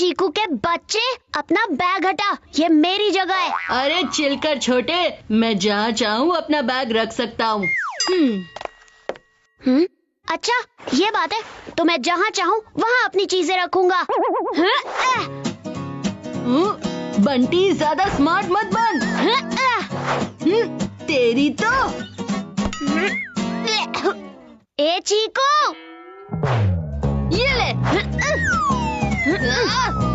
चीकू के बच्चे, अपना बैग हटा, ये मेरी जगह है। अरे चिल कर छोटे, मैं जहाँ चाहूँ अपना बैग रख सकता हूँ। अच्छा ये बात है, तो मैं जहाँ चाहूँ वहाँ अपनी चीजें रखूंगा। बंटी ज्यादा स्मार्ट मत बन। तेरी तो। ए चीकू, ये ले।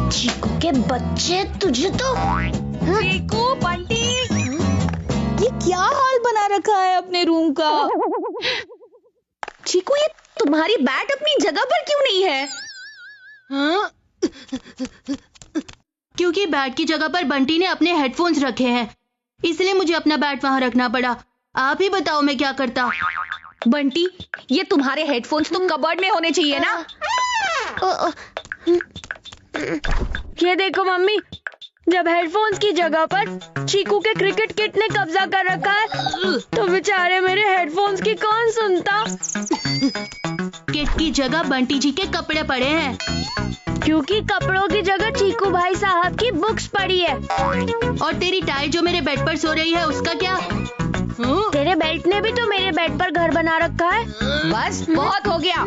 चीकू के बच्चे, तुझे तो। चीकू, बंटी, ये क्या हाल बना रखा है अपने रूम का? चीकू, ये तुम्हारी बैट अपनी जगह पर क्यों नहीं है? हाँ? क्योंकि बैट की जगह पर बंटी ने अपने हेडफोन्स रखे हैं, इसलिए मुझे अपना बैट वहाँ रखना पड़ा। आप ही बताओ मैं क्या करता। बंटी, ये तुम्हारे हेडफोन्स तो कबर्ड में होने चाहिए ना? ये देखो मम्मी, जब हेडफोन्स की जगह पर चीकू के क्रिकेट किट ने कब्जा कर रखा है, तो बेचारे मेरे हेडफोन्स की कौन सुनता। किट की जगह बंटी जी के कपड़े पड़े हैं, क्योंकि कपड़ों की जगह चीकू भाई साहब की बुक्स पड़ी है। और तेरी टाई जो मेरे बेड पर सो रही है उसका क्या? तेरे बेल्ट ने भी तो मेरे बेड पर घर बना रखा है। बस बहुत हो गया।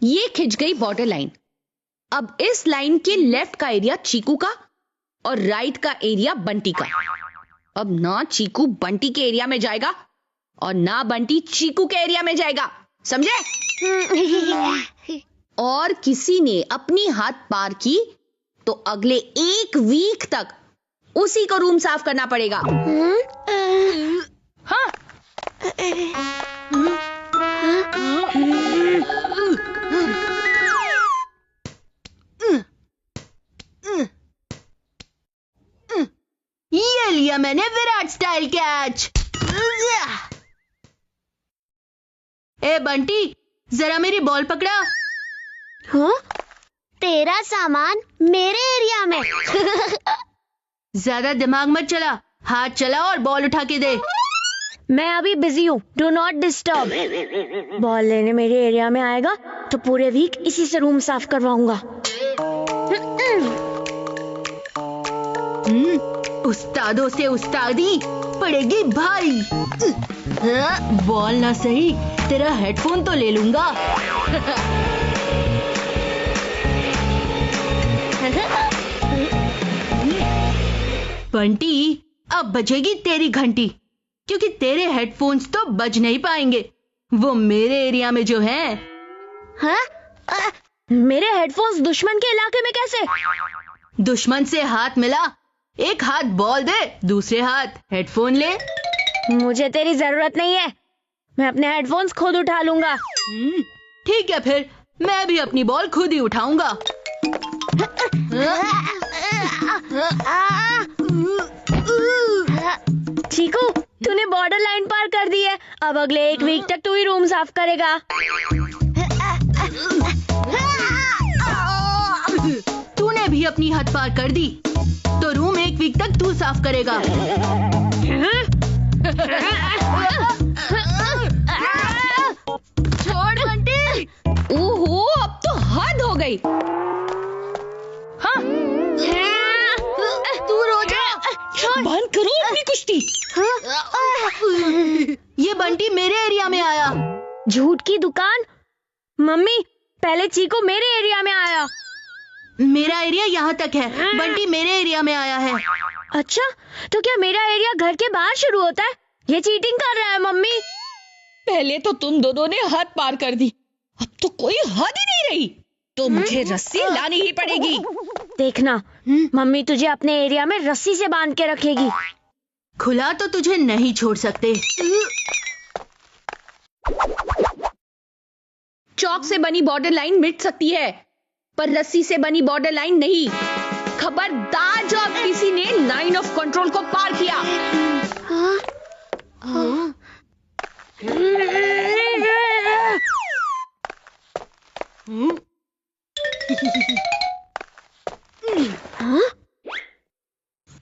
ये खिंच गई बॉर्डर लाइन। अब इस लाइन के लेफ्ट का एरिया चीकू का और राइट का एरिया बंटी का। अब ना चीकू बंटी के एरिया में जाएगा और ना बंटी चीकू के एरिया में जाएगा, समझे? और किसी ने अपनी हद पार की तो अगले 1 वीक तक उसी को रूम साफ करना पड़ेगा। हाँ। ये लिया मैंने विराट स्टाइल कैच। ए बंटी, जरा मेरी बॉल पकड़ा। हाँ? तेरा सामान मेरे एरिया में। ज्यादा दिमाग मत चला, हाथ चला और बॉल उठा के दे। मैं अभी बिजी हूँ, डू नॉट डिस्टर्ब। बॉल लेने मेरे एरिया में आएगा तो पूरे वीक इसी से रूम साफ करवाऊंगा। उस्तादों से उस्तादी पड़ेगी भारी। बॉल ना सही, तेरा हेडफोन तो ले लूंगा। बंटी, अब बजेगी तेरी घंटी, क्योंकि तेरे हेडफोन्स तो बज नहीं पाएंगे, वो मेरे एरिया में जो है। हाँ? मेरे हेडफोन्स दुश्मन के इलाके में कैसे? दुश्मन से हाथ मिला, एक हाथ बॉल दे, दूसरे हाथ हेडफोन ले। मुझे तेरी जरूरत नहीं है, मैं अपने हेडफोन्स खुद उठा लूंगा। ठीक है, फिर मैं भी अपनी बॉल खुद ही उठाऊंगा। चीकू, तूने बॉर्डर लाइन पार कर दी है, अब अगले 1 वीक तक तू ही रूम साफ करेगा। तूने भी अपनी हद पार कर दी, तो रूम 1 वीक तक तू साफ करेगा। छोड़ बंटी। ओहो, अब तो हद हो गई। हाँ, तू रो जा। बंद करो अपनी कुश्ती। ये बंटी मेरे एरिया में आया। झूठ की दुकान। मम्मी, पहले चीकू मेरे एरिया में आया। मेरा एरिया यहाँ तक है, बंटी मेरे एरिया में आया है। अच्छा, तो क्या मेरा एरिया घर के बाहर शुरू होता है? ये चीटिंग कर रहा है मम्मी। पहले तो तुम दोनों ने हद पार कर दी, अब तो कोई हद ही नहीं रही, तो मुझे रस्सी लानी ही पड़ेगी। देखना, मम्मी तुझे अपने एरिया में रस्सी से बांध के रखेगी। खुला तो तुझे नहीं छोड़ सकते। चौक से बनी बॉर्डर लाइन मिट सकती है, पर रस्सी से बनी बॉर्डर लाइन नहीं। खबरदार जो अब किसी ने लाइन ऑफ कंट्रोल को पार किया।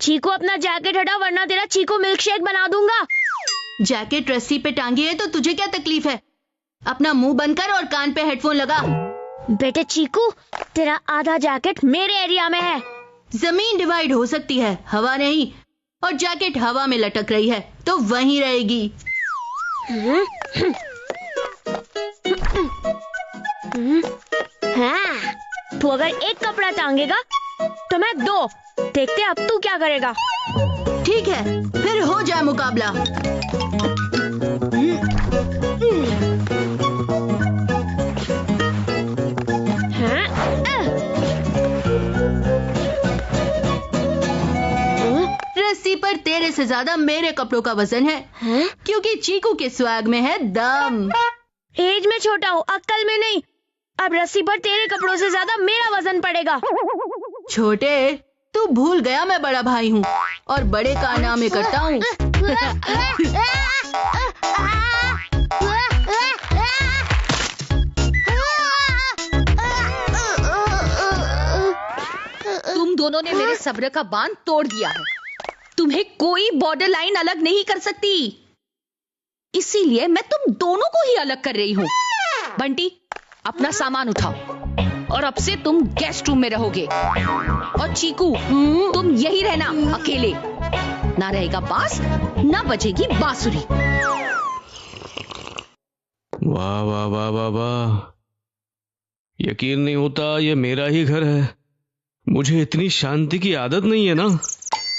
चीकू, अपना जैकेट हटा वरना तेरा चीकू मिल्क शेक बना दूंगा। जैकेट रस्सी पे टांगी है तो तुझे क्या तकलीफ है? अपना मुंह बंद कर और कान पे हेडफोन लगा। बेटे चीकू, तेरा आधा जैकेट मेरे एरिया में है। जमीन डिवाइड हो सकती है, हवा नहीं। और जैकेट हवा में लटक रही है तो वहीं रहेगी। हाँ, तू अगर एक कपड़ा टांगेगा तो मैं 2। देखते अब तू क्या करेगा। ठीक है, फिर हो जाए मुकाबला। रस्सी पर तेरे से ज्यादा मेरे कपड़ों का वजन है, क्योंकि चीकू के स्वैग में है दम। एज में छोटा हूँ, अक्ल में नहीं। अब रस्सी पर तेरे कपड़ों से ज्यादा मेरा वजन पड़ेगा। छोटे, तू भूल गया मैं बड़ा भाई हूँ और बड़े कारनामे करता हूँ। तुम दोनों ने मेरे सब्र का बांध तोड़ दिया है। तुम्हें कोई बॉर्डर लाइन अलग नहीं कर सकती, इसीलिए मैं तुम दोनों को ही अलग कर रही हूँ। बंटी, अपना सामान उठाओ और अब से तुम गेस्ट रूम में रहोगे। और चीकू, तुम यही रहना अकेले। ना रहेगा बांस, ना बजेगी बांसुरी। वाह वाह वाह वाह वाह, यकीन नहीं होता ये मेरा ही घर है। मुझे इतनी शांति की आदत नहीं है ना।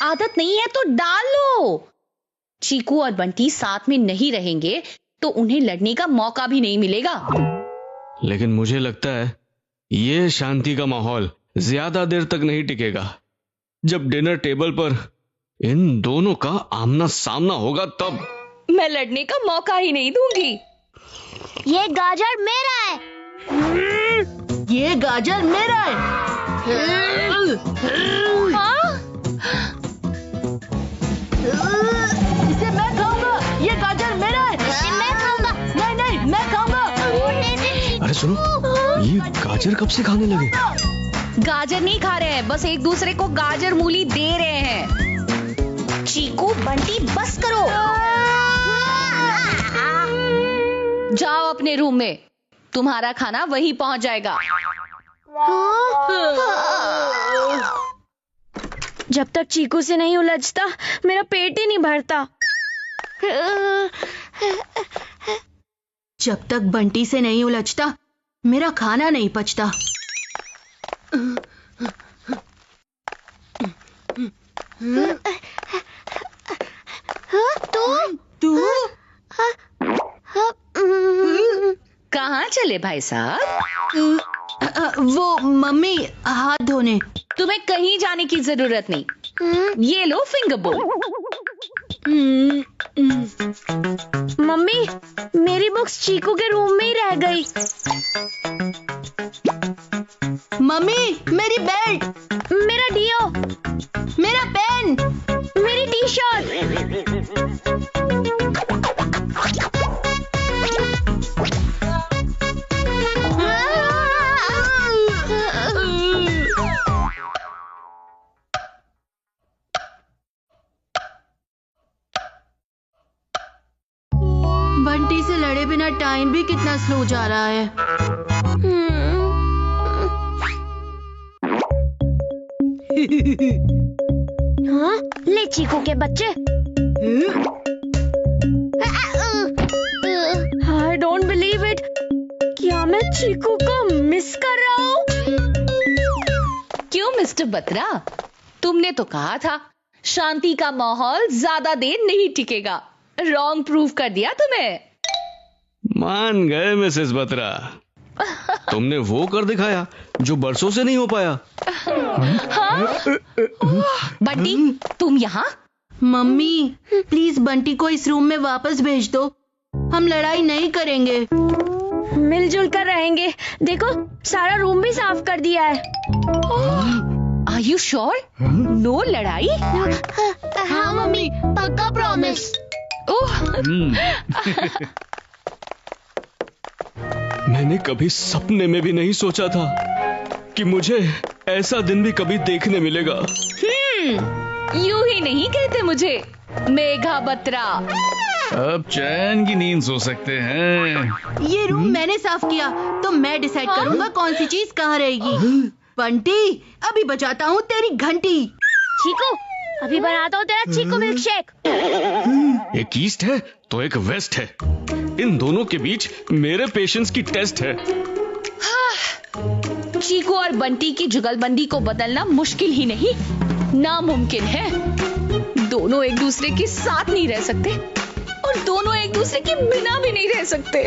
आदत नहीं है तो डाल लो। चीकू और बंटी साथ में नहीं रहेंगे तो उन्हें लड़ने का मौका भी नहीं मिलेगा। लेकिन मुझे लगता है ये शांति का माहौल ज्यादा देर तक नहीं टिकेगा। जब डिनर टेबल पर इन दोनों का आमना सामना होगा तब। मैं लड़ने का मौका ही नहीं दूंगी। ये गाजर मेरा है। ये गाजर मेरा है। इसे मैं खाऊंगा। ये गाजर मेरा है। इसे मैं खाऊंगा। नहीं नहीं, मैं खाऊंगा। अरे सुनो, ये गाजर कब से खाने लगे? गाजर नहीं खा रहे हैं, बस एक दूसरे को गाजर मूली दे रहे हैं। चीकू, बंटी, बस करो। जाओ अपने रूम में, तुम्हारा खाना वहीं पहुंच जाएगा। जब तक चीकू से नहीं उलझता मेरा पेट ही नहीं भरता। जब तक बंटी से नहीं उलझता मेरा खाना नहीं पचता। तू कहाँ चले भाई साहब? वो मम्मी हाथ धोने। तुम्हें कहीं जाने की जरूरत नहीं। ये लो फिंगर बोल। मम्मी, मेरी बुक्स चीकू के रूम में ही रह गई। मम्मी, मेरी बेल्ट, मेरा डियो, मेरा पेन, मेरी टी शर्ट। बंटी से लड़े बिना टाइम भी कितना स्लो जा रहा है। हाँ, ले चीकू के बच्चे। I don't believe it. क्या मैं चीकू को मिस कर रहा हूँ? क्यों मिस्टर बत्रा, तुमने तो कहा था शांति का माहौल ज्यादा देर नहीं टिकेगा। रॉन्ग प्रूव कर दिया तुम्हें। मान गए मिसेस बत्रा, तुमने वो कर दिखाया जो बरसों से नहीं हो पाया। बंटी, तुम यहाँ? मम्मी, प्लीज बंटी को इस रूम में वापस भेज दो। हम लड़ाई नहीं करेंगे। मिलजुल कर रहेंगे। देखो, सारा रूम भी साफ कर दिया है। Are you sure? नो लड़ाई? हाँ मम्मी, पक्का प्रॉमिस। मैंने कभी सपने में भी नहीं सोचा था कि मुझे ऐसा दिन भी कभी देखने मिलेगा। यूं ही नहीं कहते मुझे मेघा बत्रा। अब चैन की नींद सो सकते हैं। ये रूम मैंने साफ किया तो मैं डिसाइड करूंगा कौन सी चीज कहाँ रहेगी। बंटी, अभी बजाता हूँ तेरी घंटी। चीकू, अभी बनाता हूँ तेरा चीकू मिल्क शेक। एक ईस्ट है तो एक वेस्ट है, इन दोनों के बीच मेरे पेशेंस की टेस्ट है। चीकू और बंटी की जुगलबंदी को बदलना मुश्किल ही नहीं, नामुमकिन है। दोनों एक दूसरे के साथ नहीं रह सकते और दोनों एक दूसरे के बिना भी नहीं रह सकते।